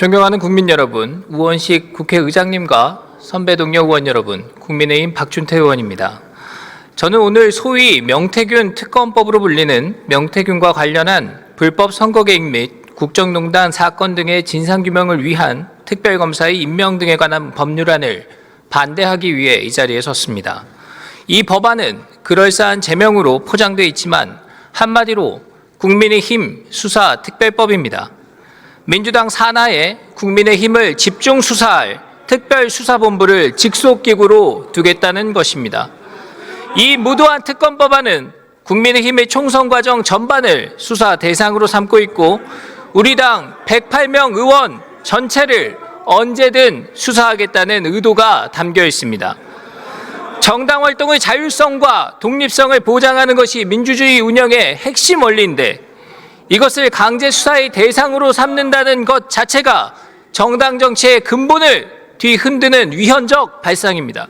존경하는 국민 여러분, 우원식 국회의장님과 선배 동료 의원 여러분, 국민의힘 박준태 의원입니다. 저는 오늘 소위 명태균 특검법으로 불리는 명태균과 관련한 불법 선거 개입 및 국정농단 사건 등의 진상규명을 위한 특별검사의 임명 등에 관한 법률안을 반대하기 위해 이 자리에 섰습니다. 이 법안은 그럴싸한 제명으로 포장되어 있지만 한마디로 국민의힘 수사특별법입니다. 민주당 산하에 국민의힘을 집중 수사할 특별수사본부를 직속기구로 두겠다는 것입니다. 이 무도한 특검 법안은 국민의힘의 총선 과정 전반을 수사 대상으로 삼고 있고 우리 당 108명 의원 전체를 언제든 수사하겠다는 의도가 담겨 있습니다. 정당 활동의 자율성과 독립성을 보장하는 것이 민주주의 운영의 핵심 원리인데 이것을 강제 수사의 대상으로 삼는다는 것 자체가 정당 정치의 근본을 뒤흔드는 위헌적 발상입니다.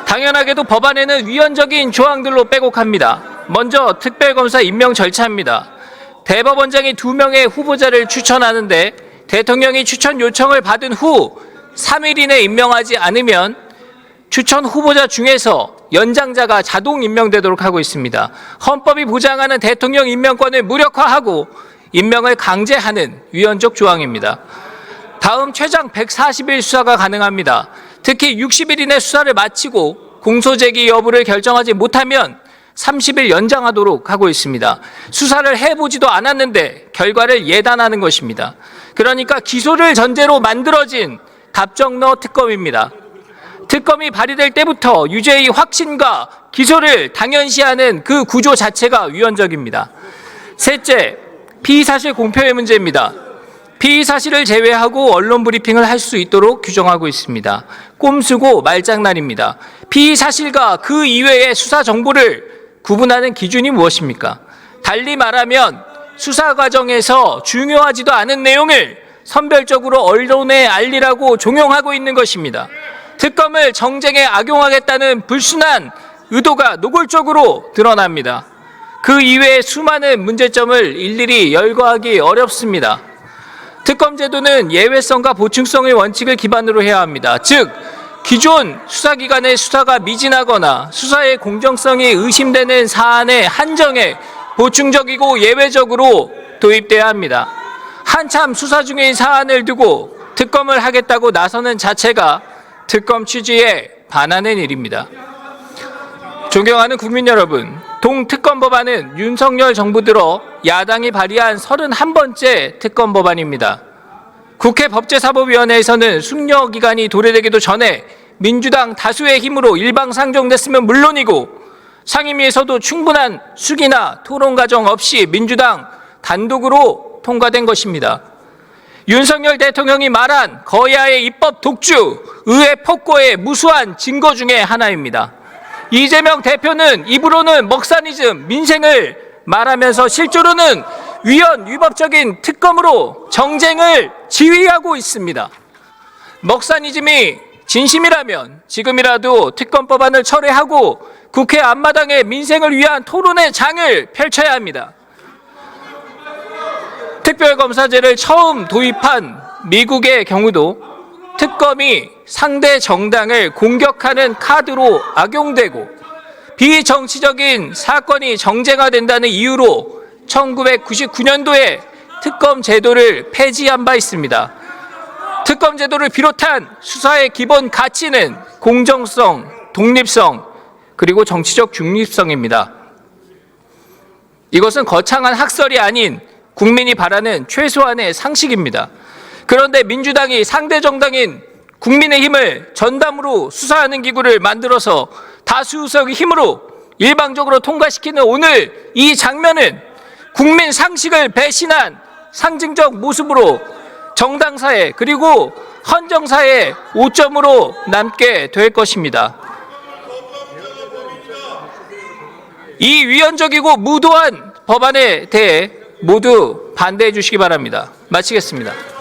당연하게도 법안에는 위헌적인 조항들로 빼곡합니다. 먼저 특별검사 임명 절차입니다. 대법원장이 2명의 후보자를 추천하는데 대통령이 추천 요청을 받은 후 3일 이내 임명하지 않으면 추천 후보자 중에서 연장자가 자동 임명되도록 하고 있습니다. 헌법이 보장하는 대통령 임명권을 무력화하고 임명을 강제하는 위헌적 조항입니다. 다음 최장 140일 수사가 가능합니다. 특히 60일 이내 수사를 마치고 공소제기 여부를 결정하지 못하면 30일 연장하도록 하고 있습니다. 수사를 해보지도 않았는데 결과를 예단하는 것입니다. 그러니까 기소를 전제로 만들어진 갑정너 특검입니다. 특검이 발의될 때부터 유죄의 확신과 기소를 당연시하는 그 구조 자체가 위헌적입니다. 셋째, 피의사실 공표의 문제입니다. 피의사실을 제외하고 언론 브리핑을 할 수 있도록 규정하고 있습니다. 꼼수고 말장난입니다. 피의사실과 그 이외의 수사 정보를 구분하는 기준이 무엇입니까? 달리 말하면 수사 과정에서 중요하지도 않은 내용을 선별적으로 언론에 알리라고 종용하고 있는 것입니다. 특검을 정쟁에 악용하겠다는 불순한 의도가 노골적으로 드러납니다. 그 이외의 수많은 문제점을 일일이 열거하기 어렵습니다. 특검 제도는 예외성과 보충성의 원칙을 기반으로 해야 합니다. 즉, 기존 수사기관의 수사가 미진하거나 수사의 공정성이 의심되는 사안의 한정에 보충적이고 예외적으로 도입돼야 합니다. 한참 수사 중인 사안을 두고 특검을 하겠다고 나서는 자체가 특검 취지에 반하는 일입니다. 존경하는 국민 여러분, 동특검 법안은 윤석열 정부 들어 야당이 발의한 31번째 특검 법안입니다. 국회 법제사법위원회에서는 숙려기간이 도래되기도 전에 민주당 다수의 힘으로 일방상정됐으면 물론이고 상임위에서도 충분한 숙의나 토론 과정 없이 민주당 단독으로 통과된 것입니다. 윤석열 대통령이 말한 거야의 입법 독주, 의회 폭거의 무수한 증거 중에 하나입니다. 이재명 대표는 입으로는 먹사니즘, 민생을 말하면서 실제로는 위헌, 위법적인 특검으로 정쟁을 지휘하고 있습니다. 먹사니즘이 진심이라면 지금이라도 특검 법안을 철회하고 국회 앞마당에 민생을 위한 토론의 장을 펼쳐야 합니다. 특별검사제를 처음 도입한 미국의 경우도 특검이 상대 정당을 공격하는 카드로 악용되고 비정치적인 사건이 정쟁화된다는 이유로 1999년도에 특검 제도를 폐지한 바 있습니다. 특검 제도를 비롯한 수사의 기본 가치는 공정성, 독립성, 그리고 정치적 중립성입니다. 이것은 거창한 학설이 아닌 국민이 바라는 최소한의 상식입니다. 그런데 민주당이 상대 정당인 국민의힘을 전담으로 수사하는 기구를 만들어서 다수 의석의 힘으로 일방적으로 통과시키는 오늘 이 장면은 국민 상식을 배신한 상징적 모습으로 정당사회 그리고 헌정사의 오점으로 남게 될 것입니다. 이 위헌적이고 무도한 법안에 대해 모두 반대해 주시기 바랍니다. 마치겠습니다.